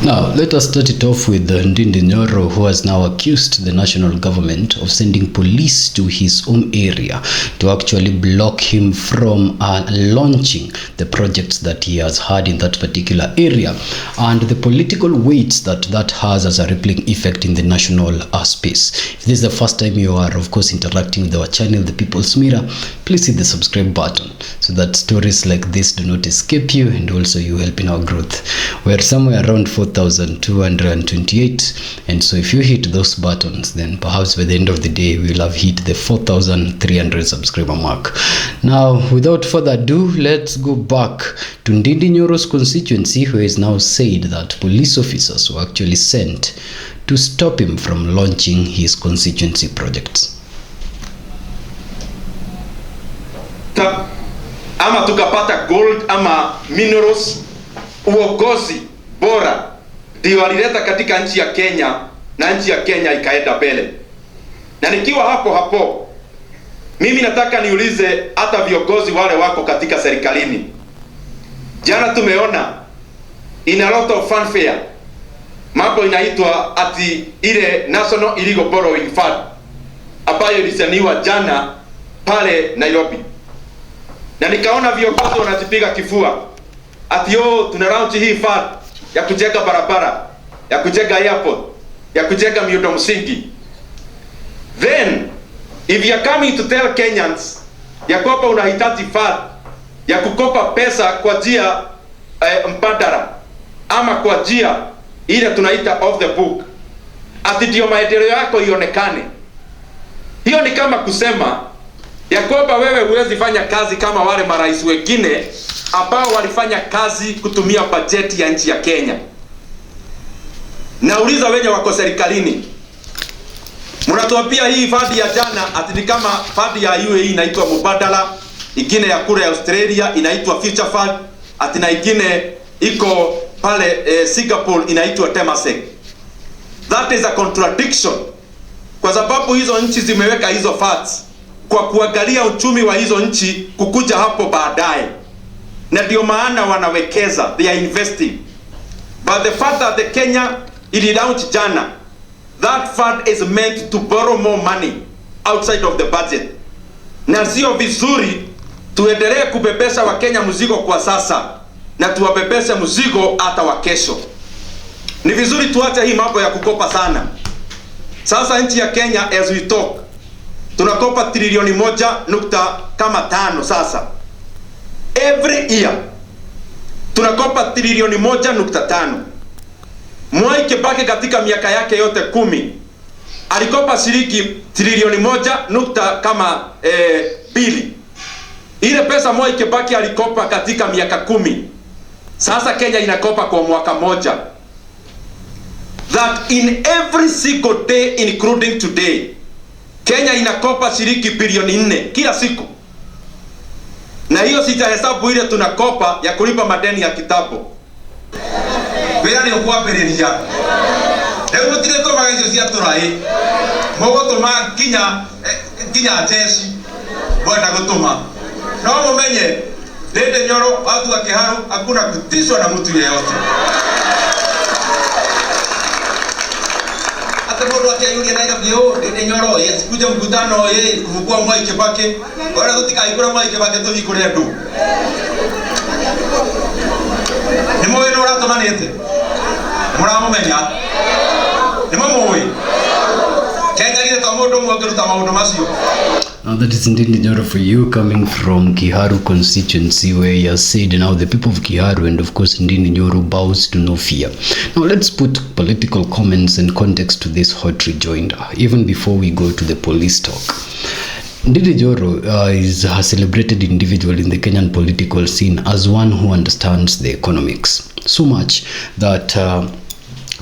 Now, let us start it off with Ndindi Nyoro, who has now accused the national government of sending police to his home area to actually block him from launching the projects that he has had in that particular area, and the political weight that has as a rippling effect in the national space. If this is the first time you are, of course, interacting with our channel, The People's Mirror, please hit the subscribe button so that stories like this do not escape you, and also you help in our growth. We're somewhere around 4,228, and so if you hit those buttons, then perhaps by the end of the day we'll have hit the 4,300 subscriber mark. Now, without further ado, let's go back to Ndindi Nyoro's constituency, who has now said that police officers were actually sent to stop him from launching his constituency projects. Ama tukapata gold ama minerals, uongozi bora ndio walileta katika nchi ya Kenya, na nchi ya Kenya ikaenda mbele. Na nikiwa hapo mimi nataka niulize hata viongozi wale wako katika serikalini. Jana tumeona in a lot of fanfare mambo inaitwa ati ile National Illegal Borrowing Fund ambayo ilisaniwa jana pale Nairobi. Na nikaona viongozi wanajipiga kifua ati tuna launch hii fund ya kujenga barabara, ya kujenga airport, ya kujenga miundo msingi. Then if you are coming to tell Kenyans ya kwamba unahitaji fund ya kukopa pesa kwa njia mbadala ama kwa njia ile tunaita off the book, ati ndio maendeleo yako ionekane, hiyo ni kama kusema ya kwamba wewe huwezi fanya kazi kama wale marais wengine ambao walifanya kazi kutumia bajeti ya nchi ya Kenya. Nauliza wenye wako serikalini, mnatuambia hii fund ya jana ati ni kama fund ya UAE inaitwa Mubadala, ingine ya kule Australia inaitwa Future Fund, ati na ingine iko pale Singapore inaitwa Temasek. That is a contradiction, kwa sababu hizo nchi zimeweka hizo funds kwa kuangalia uchumi wa hizo nchi kukuja hapo baadaye, na ndio maana wanawekeza, they are investing. But the fact that the Kenya ili launch jana, that fund is meant to borrow more money outside of the budget. Na sio vizuri tuendelee kubebesha wa Kenya mzigo kwa sasa na tuwabebeshe mzigo hata wa kesho. Ni vizuri tuache hii mambo ya kukopa sana. Sasa nchi ya Kenya as we talk tunakopa trilioni 1.5 sasa. Every year tunakopa trilioni 1.5. Mwai Kibaki katika miaka yake yote 10 alikopa shilingi trilioni 1.2. Ile pesa Mwai Kibaki alikopa katika miaka 10. Sasa Kenya inakopa kwa mwaka moja. That in every single day including today, Kenya inakopa shilingi bilioni 4 kila siku. Na hiyo sitahesabu ile tunakopa ya kulipa madeni ya kitabu. Wera ni okuambiriria. Leo mutire to magacio cia turai. Mogo tuma kinya jeshi. Bwana gutuma. No mumenye Ndindi Nyoro watu wa Kiharu hakuna kutishwa na mtu yeyote. Hata bado akiayuria naika bio Ndindi Nyoro yesikuja mkutano kufukua Mwai Kibaki. Bwana gutika ikura Mwai Kibaki to ikure ndu. Nimo wenu uratumanite. Muramumenya. Nimo muwi. Kenya gire tamundu mwakiruta maundu macio. Now that is Ndindi Nyoro for you, coming from Kiharu constituency, where he has said now the people of Kiharu and of course Ndindi Nyoro bows to no fear. Now let's put political comments and context to this hot rejoinder, even before we go to the police talk. Ndindi Nyoro is a celebrated individual in the Kenyan political scene as one who understands the economics so much that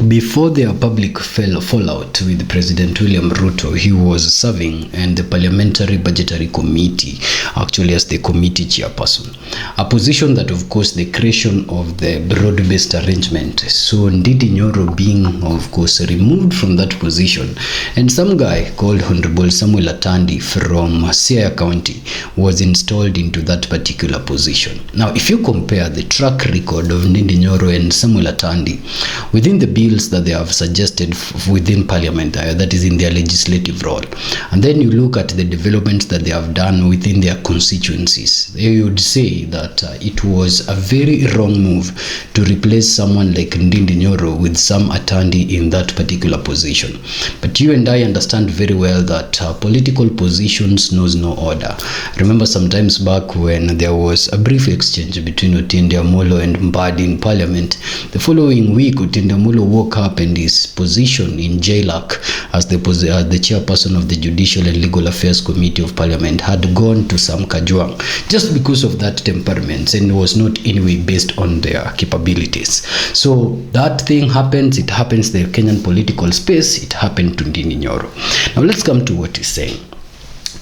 before their public fallout with President William Ruto, he was serving in the Parliamentary Budgetary Committee, actually as the committee chairperson. A position that, of course, the creation of the broad-based arrangement. So Ndindi Nyoro being, of course, removed from that position, and some guy called Honorable Samuel Atandi from Siaya County was installed into that particular position. Now, if you compare the track record of Ndindi Nyoro and Samuel Atandi within the bills that they have suggested within Parliament, that is in their legislative role, and then you look at the developments that they have done within their constituencies, you would say that it was a very wrong move to replace someone like Ndindi Nyoro with Sam Atandi in that particular position. But you and I understand very well that political positions knows no order. Remember sometimes back when there was a brief exchange between Otindi Amolo and Mbadi in Parliament, the following week Otindi Amolo woke up and his position in JLAC as the chairperson of the Judicial and Legal Affairs Committee of Parliament had gone to Sam Kajwang just because of that temperament, and was not anyway based on their capabilities. So that thing happens, it happens in the Kenyan political space, it happened to Ndindi Nyoro. Now let's come to what he's saying.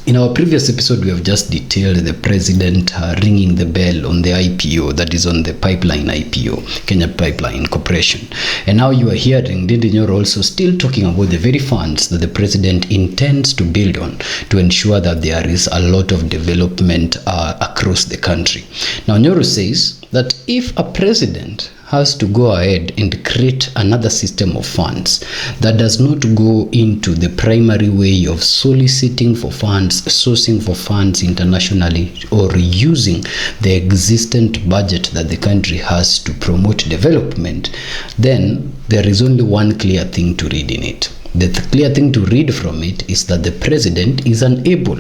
In our previous episode, we have just detailed the president ringing the bell on the IPO, that is on the pipeline IPO, Kenya Pipeline Corporation. And now you are hearing Ndindi Nyoro also still talking about the very funds that the president intends to build on to ensure that there is a lot of development across the country. Now Nyoro says that if a president has to go ahead and create another system of funds that does not go into the primary way of soliciting for funds, sourcing for funds internationally, or using the existent budget that the country has to promote development, then there is only one clear thing to read in it. The clear thing to read from it is that the president is unable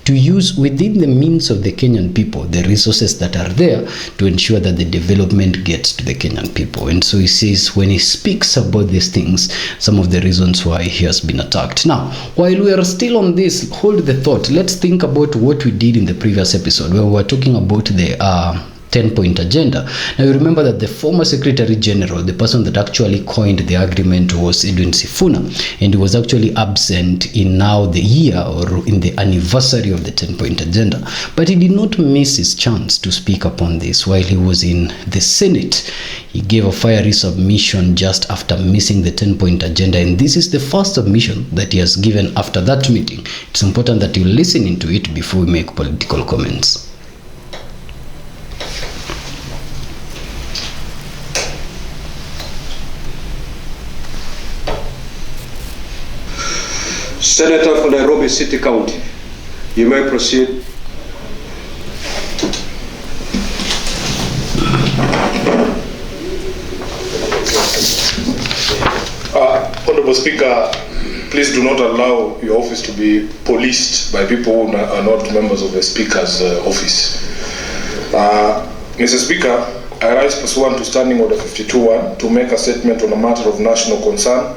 to use within the means of the Kenyan people the resources that are there to ensure that the development gets to the Kenyan people. And so he says when he speaks about these things, some of the reasons why he has been attacked. Now, while we are still on this, hold the thought. Let's think about what we did in the previous episode where we were talking about the 10-point agenda. Now you remember that the former Secretary General, the person that actually coined the agreement, was Edwin Sifuna, and he was actually absent in now the year or in the anniversary of the 10-point agenda. But he did not miss his chance to speak upon this while he was in the Senate. He gave a fiery submission just after missing the 10-point agenda, and this is the first submission that he has given after that meeting. It's important that you listen into it before we make political comments. Senator for Nairobi City County, you may proceed. Honorable Speaker, please do not allow your office to be policed by people who are not members of the Speaker's office. Mr. Speaker, I rise pursuant to Standing Order 52.1 to make a statement on a matter of national concern,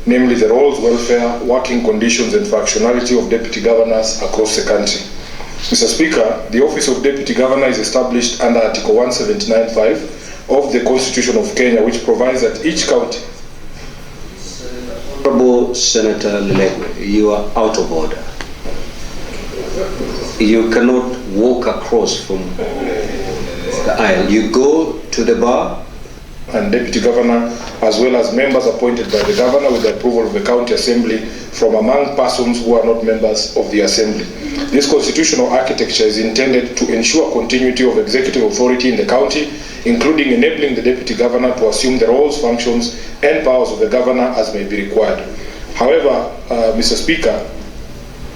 namely the roles, welfare, working conditions and functionality of deputy governors across the country. Mr. Speaker, the office of deputy governor is established under Article 179.5 of the Constitution of Kenya, which provides that each county... Honorable Senator Legwe, you are out of order. You cannot walk across from the aisle. You go to the bar. And deputy governor, as well as members appointed by the governor with the approval of the county assembly from among persons who are not members of the assembly. This constitutional architecture is intended to ensure continuity of executive authority in the county, including enabling the deputy governor to assume the roles, functions, and powers of the governor as may be required. However, Mr. Speaker,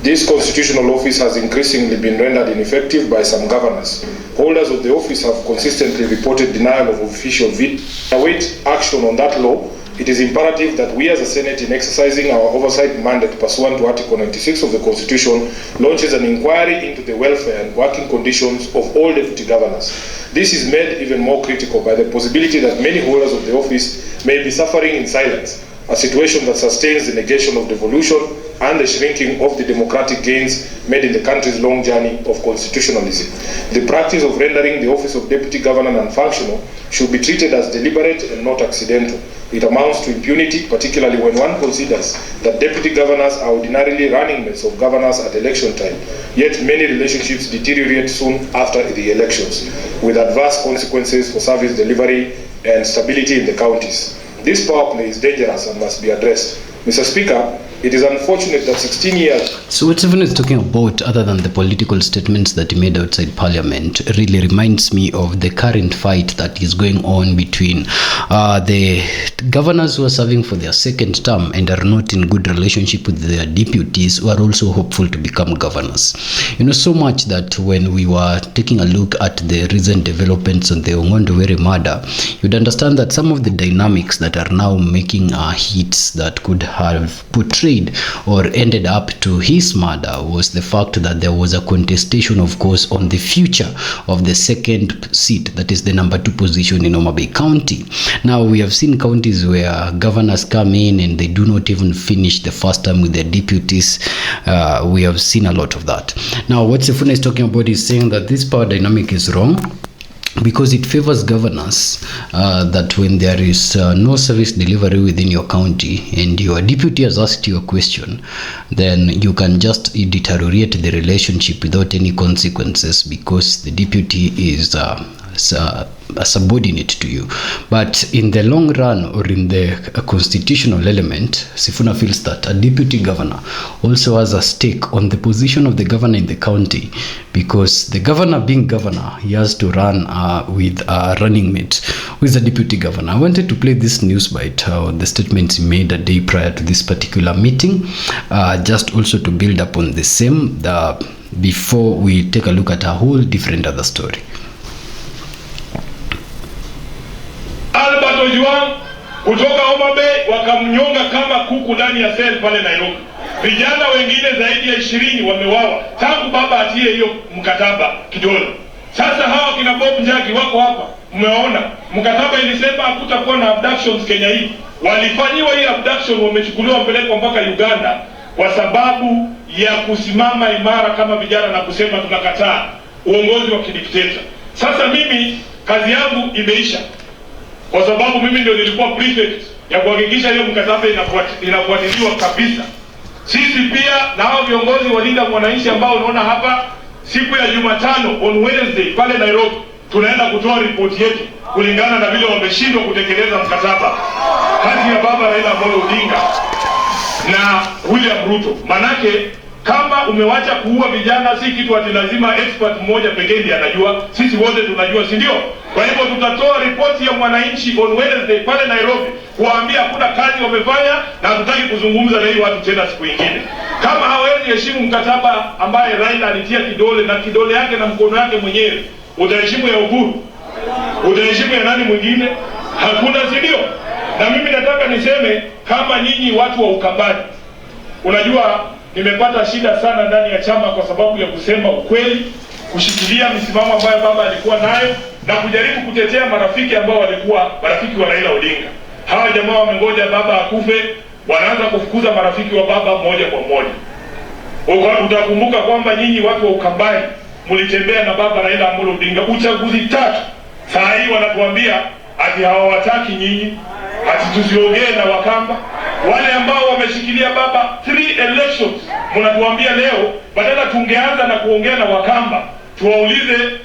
this constitutional office has increasingly been rendered ineffective by some governors. Holders of the office have consistently reported denial of official veto. Await action on that law. It is imperative that we as a Senate, in exercising our oversight mandate pursuant to Article 96 of the Constitution, launches an inquiry into the welfare and working conditions of all deputy governors. This is made even more critical by the possibility that many holders of the office may be suffering in silence a situation that sustains the negation of devolution and the shrinking of the democratic gains made in the country's long journey of constitutionalism. The practice of rendering the office of deputy governor non-functional should be treated as deliberate and not accidental. It amounts to impunity, particularly when one considers that deputy governors are ordinarily running mates of governors at election time, yet many relationships deteriorate soon after the elections, with adverse consequences for service delivery and stability in the counties. This power play is dangerous and must be addressed. Mr. Speaker, it is unfortunate that 16 years... So what Sifuna is talking about, other than the political statements that he made outside Parliament, really reminds me of the current fight that is going on between the governors who are serving for their second term and are not in good relationship with their deputies who are also hopeful to become governors. You know, so much that when we were taking a look at the recent developments on the Ongondowere murder, you'd understand that some of the dynamics that are now making hits that could have portrayed or ended up to his murder was the fact that there was a contestation, of course, on the future of the second seat, that is the number 2 position in Homa Bay County. Now, we have seen counties where governors come in and they do not even finish the first term with their deputies. We have seen a lot of that. Now, what Sifuna is talking about is saying that this power dynamic is wrong, because it favors governors that when there is no service delivery within your county and your deputy has asked you a question, then you can just deteriorate the relationship without any consequences, because the deputy is a subordinate to you. But in the long run, or in the constitutional element, Sifuna feels that a deputy governor also has a stake on the position of the governor in the county, because the governor being governor, he has to run with a running mate who is a deputy governor. I wanted to play this news bite, the statements he made a day prior to this particular meeting, just also to build up on the same before we take a look at a whole different other story. Kutoka Homa Bay wakamnyonga kama kuku ndani ya sel pale Nairobi. Vijana wengine zaidi ya 20 wamewawa tangu baba atie hiyo mkataba kidole. Sasa hawa kina Bob Njagi wako hapa. Mmeona mkataba ilisema hakutakuwa na abductions Kenya hii. Walifanyiwa hii abduction, wamechukuliwa mpelekwa mpaka Uganda kwa sababu ya kusimama imara kama vijana na kusema tunakataa uongozi wa kidikteta. Sasa mimi kazi yangu imeisha, kwa sababu mimi ndio nilikuwa prefect ya kuhakikisha hiyo mkataba inafuatiliwa kabisa. Sisi pia na hao viongozi walinda mwananchi ambao unaona hapa, siku ya Jumatano on Wednesday pale Nairobi tunaenda kutoa ripoti yetu kulingana na vile wameshindwa kutekeleza mkataba kati ya baba Raila Amolo Odinga na William Ruto. Manake kama umewacha kuua vijana, si kitu ati lazima expert mmoja pekee ndiye anajua, sisi wote tunajua, si ndio? Kwa hivyo tutatoa ripoti ya mwananchi on Wednesday pale Nairobi kuambia hakuna kazi wamefanya na hatutaki kuzungumza na hii watu tena siku nyingine. Kama hawezi heshimu mkataba ambaye Raila alitia kidole na kidole yake na mkono yake mwenyewe, utaheshimu ya Uhuru? Utaheshimu ya nani mwingine? Hakuna, si ndio? Na mimi nataka niseme kama nyinyi watu wa Ukambani, unajua nimepata shida sana ndani ya chama kwa sababu ya kusema ukweli, kushikilia misimamo ambayo baba alikuwa nayo na kujaribu kutetea marafiki ambao walikuwa marafiki wa Raila Odinga. Hawa jamaa wamengoja baba akufe, wanaanza kufukuza marafiki wa baba moja kwa moja. Utakumbuka kwamba nyinyi watu wa Ukambani mlitembea na baba Raila Amolo Odinga uchaguzi 3. Saa hii wanatuambia ati hawawataki nyinyi, ati tusiongee na Wakamba. Wale ambao wameshikilia baba 3 elections, mnatuambia leo badala tungeanza na kuongea na Wakamba,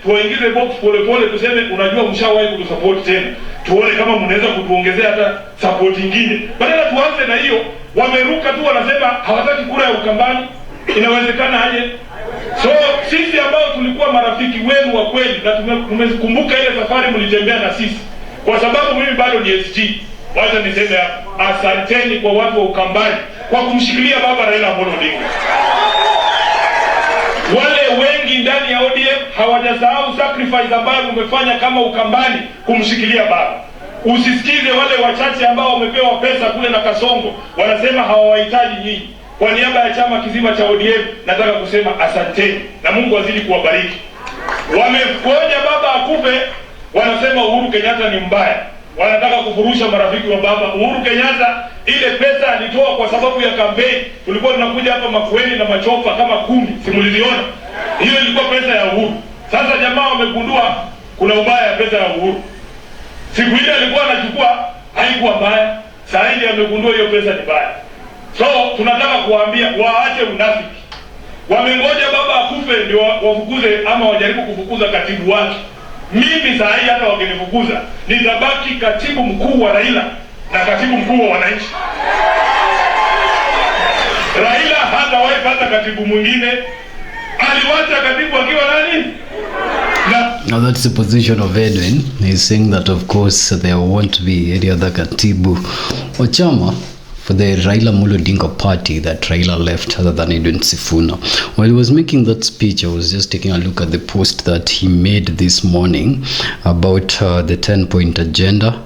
tuwaingize box pole pole, tuseme unajua mshawahi kutusupport tena, tuone kama mnaweza kutuongezea hata support nyingine. Badala tuanze na hiyo, wameruka tu wanasema hawataki kura ya Ukambani. Inawezekana aje? So sisi ambao tulikuwa marafiki wenu wa kweli na tumekumbuka ile safari mlitembea na sisi, kwa sababu mimi bado ni SG, wacha niseme asanteni kwa watu wa Ukambani kwa kumshikilia baba Raila Amolo Odinga. Wale wengi ndani ya ODM hawajasahau sacrifice ambayo umefanya kama Ukambani kumshikilia baba. Usisikize wale wachache ambao wamepewa pesa kule na Kasongo wanasema hawawahitaji nyinyi. Kwa niaba ya chama kizima cha ODM nataka kusema asanteni na Mungu azidi kuwabariki. Wamekoja baba akufe, wanasema Uhuru Kenyatta ni mbaya. Wanataka kufurusha marafiki wa baba. Uhuru Kenyatta Ile pesa alitoa kwa sababu ya kampeni. Tulikuwa tunakuja hapa Makueni na machopa kama 10, simuliziona. Hiyo ilikuwa pesa ya Uhuru. Sasa jamaa wamegundua kuna ubaya ya pesa ya Uhuru. Siku ile alikuwa anachukua haikuwa mbaya. Sasa hivi amegundua hiyo pesa ni mbaya. So tunataka kuwaambia waache unafiki. Wamengoja baba akufe ndio wafukuze ama wajaribu kufukuza katibu wake. Mimi saa hii hata wakinifukuza nitabaki katibu mkuu wa Raila na katibu mkuu wa wananchi. Raila hatawahi pata katibu mwingine. Aliwacha katibu akiwa nani? Now that's the position of Edwin. He's saying that of course there won't be any other katibu or chama for the Raila Amolo Odinga party that Raila left other than Edwin Sifuna. While he was making that speech, I was just taking a look at the post that he made this morning about the 10-point agenda.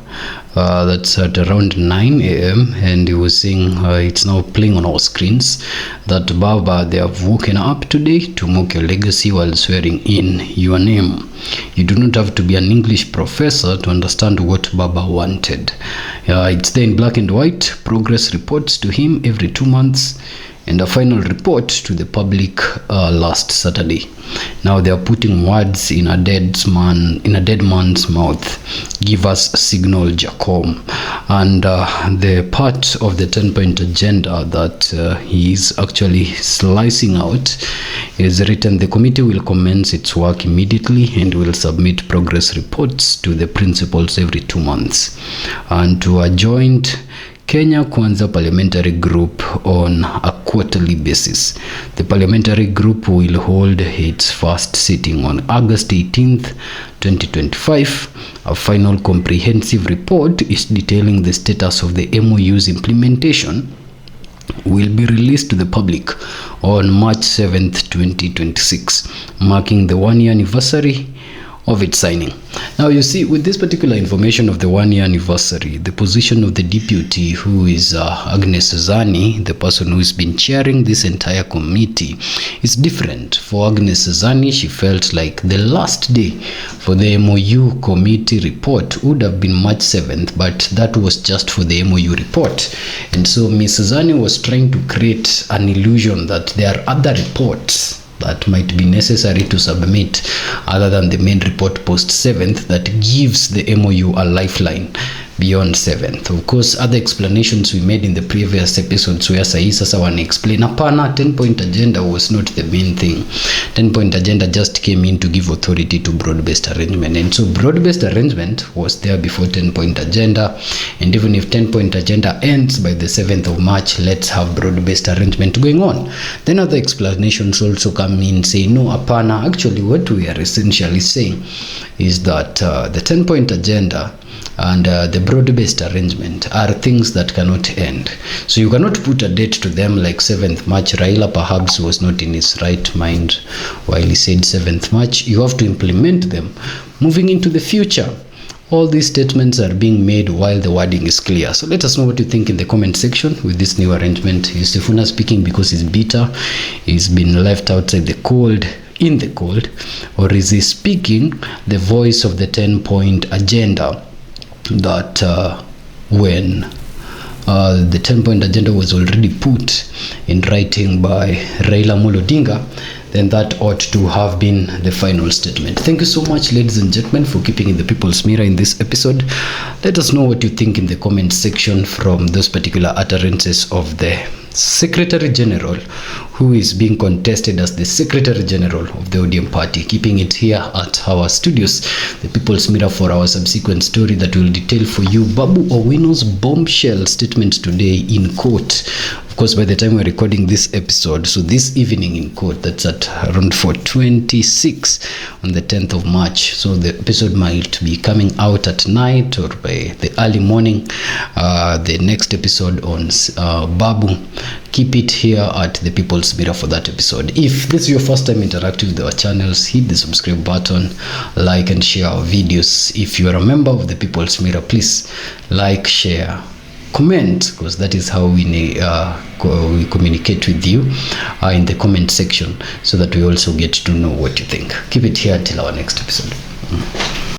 That's at around 9 a.m. and he was saying it's now playing on our screens that Baba, they have woken up today to mock your legacy while swearing in your name. You do not have to be an English professor to understand what Baba wanted. It's there in black and white, progress reports to him every 2 months, and a final report to the public last Saturday. Now they are putting words in a dead man's mouth. Give us signal, Jacom. And the part of the 10-point agenda that he is actually slicing out is written: the committee will commence its work immediately and will submit progress reports to the principals every 2 months, and to a joint Kenya Kwanza parliamentary group on a quarterly basis. The parliamentary group will hold its first sitting on August 18th, 2025. A final comprehensive report is detailing the status of the MOU's implementation will be released to the public on March 7th, 2026, marking the 1-year anniversary of its signing. Now you see, with this particular information of the 1-year anniversary, the position of the deputy, who is Agnes Zani, the person who has been chairing this entire committee, is different. For Agnes Zani, she felt like the last day for the MOU committee report would have been March 7th, but that was just for the MOU report. And so Ms. Zani was trying to create an illusion that there are other reports that might be necessary to submit other than the main report post 7th that gives the MOU a lifeline beyond 7th. Of course, other explanations we made in the previous episodes where sahi sasa wana explain hapana, 10-point agenda was not the main thing. 10-point agenda just came in to give authority to broad-based arrangement, and so broad-based arrangement was there before 10-point agenda. And even if 10-point agenda ends by the 7th of March, let's have broad-based arrangement going on. Then other explanations also come in, say no, hapana, actually what we are essentially saying is that the 10-point agenda and the broad-based arrangement are things that cannot end. So you cannot put a date to them like 7th March. Raila perhaps was not in his right mind while he said 7th March. You have to implement them moving into the future. All these statements are being made while the wording is clear. So let us know what you think in the comment section with this new arrangement. Is Sifuna speaking because he's bitter? He's been left outside the cold, in the cold? Or is he speaking the voice of the 10-point agenda that when the 10-point agenda was already put in writing by Raila Amolo Odinga, then that ought to have been the final statement. Thank you so much, ladies and gentlemen, for keeping in the people's mirror in this episode. Let us know what you think in the comment section from those particular utterances of the Secretary General, who is being contested as the Secretary General of the ODM party. Keeping it here at our studios, the People's Mirror, for our subsequent story that will detail for you Babu Owino's bombshell statement today in court. Of course, by the time we're recording this episode, so this evening in court, that's at around 4:26 on the 10th of March. So the episode might be coming out at night or by the early morning. The next episode on Babu. Keep it here at the People's Mirror for that episode. If this is your first time interacting with our channels, hit the subscribe button, like and share our videos. If you are a member of the People's Mirror, please like, share, comment, because that is how we communicate with you in the comment section, so that we also get to know what you think. Keep it here until our next episode.